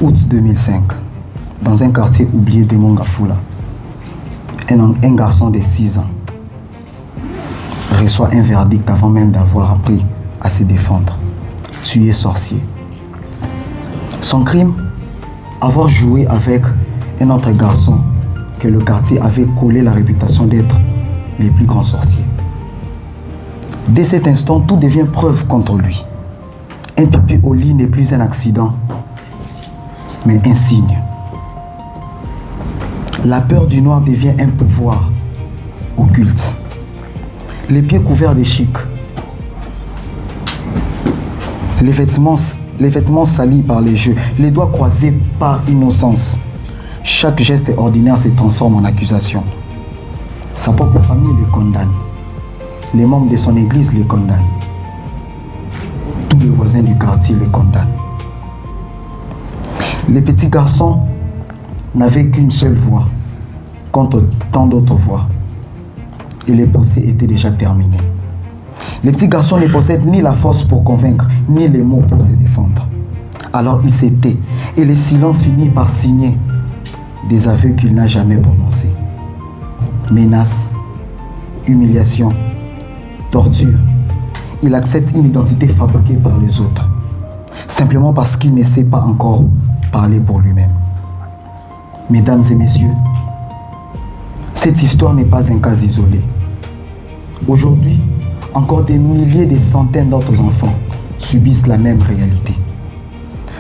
Août 2005, dans un quartier oublié de Mongafula, un garçon de 6 ans reçoit un verdict avant même d'avoir appris à se défendre. Tué sorcier. Son crime, avoir joué avec un autre garçon que le quartier avait collé la réputation d'être les plus grands sorciers. Dès cet instant, tout devient preuve contre lui. Un pipi au lit n'est plus un accident, mais un signe. La peur du noir devient un pouvoir occulte. Les pieds couverts de chic, les vêtements salis par les jeux, les doigts croisés par innocence. Chaque geste ordinaire se transforme en accusation. Sa propre famille le condamne. Les membres de son église le condamnent. Tous les voisins du quartier le condamnent. Les petits garçons n'avaient qu'une seule voix contre tant d'autres voix. Et les procès étaient déjà terminés. Les petits garçons ne possèdent ni la force pour convaincre, ni les mots pour se défendre. Alors il se tait, et le silence finit par signer des aveux qu'il n'a jamais prononcés. Menaces, humiliation, torture. Il accepte une identité fabriquée par les autres, simplement parce qu'il ne sait pas encore parler pour lui-même. Mesdames et messieurs, cette histoire n'est pas un cas isolé. Aujourd'hui, encore des milliers, des centaines d'autres enfants subissent la même réalité.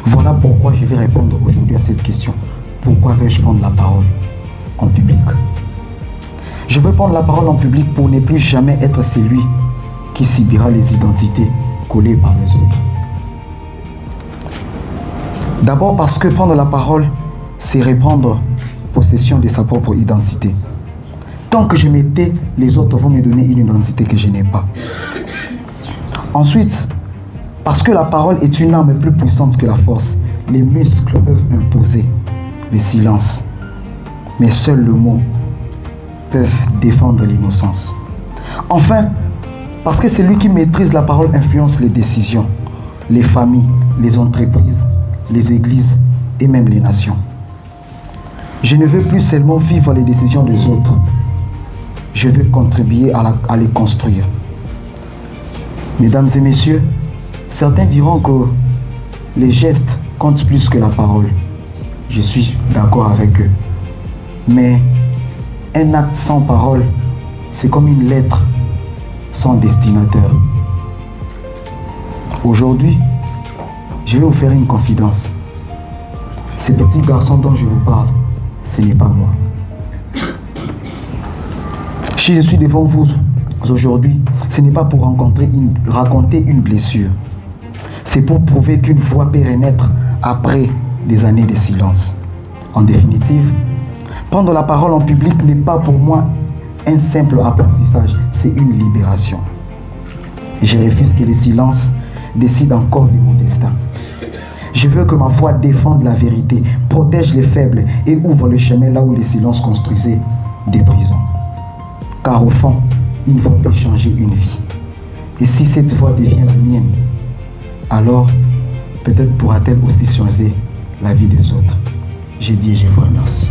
Voilà pourquoi je vais répondre aujourd'hui à cette question. Pourquoi vais-je prendre la parole en public? Je veux prendre la parole en public pour ne plus jamais être celui qui subira les identités collées par les autres. D'abord parce que prendre la parole, c'est reprendre possession de sa propre identité. Tant que je me tais, les autres vont me donner une identité que je n'ai pas. Ensuite, parce que la parole est une arme plus puissante que la force, les muscles peuvent imposer le silence. Mais seul le mot peut défendre l'innocence. Enfin, parce que celui qui maîtrise la parole influence les décisions, les familles, les entreprises, les églises et même les nations. Je ne veux plus seulement vivre les décisions des autres. Je veux contribuer à les construire. Mesdames et messieurs, certains diront que les gestes comptent plus que la parole. Je suis d'accord avec eux. Mais un acte sans parole, c'est comme une lettre sans destinataire. Aujourd'hui, je vais vous faire une confidence. Ce petit garçon dont je vous parle, ce n'est pas moi. Si je suis devant vous aujourd'hui, ce n'est pas pour raconter une blessure. C'est pour prouver qu'une voix peut renaître après des années de silence. En définitive, prendre la parole en public n'est pas pour moi un simple apprentissage, c'est une libération. Je refuse que le silence décide encore de mon destin. Je veux que ma voix défende la vérité, protège les faibles et ouvre le chemin là où le silence construisait des prisons. Car au fond, une voix peut changer une vie. Et si cette voix devient la mienne, alors peut-être pourra-t-elle aussi changer la vie des autres. Je dis et je vous remercie.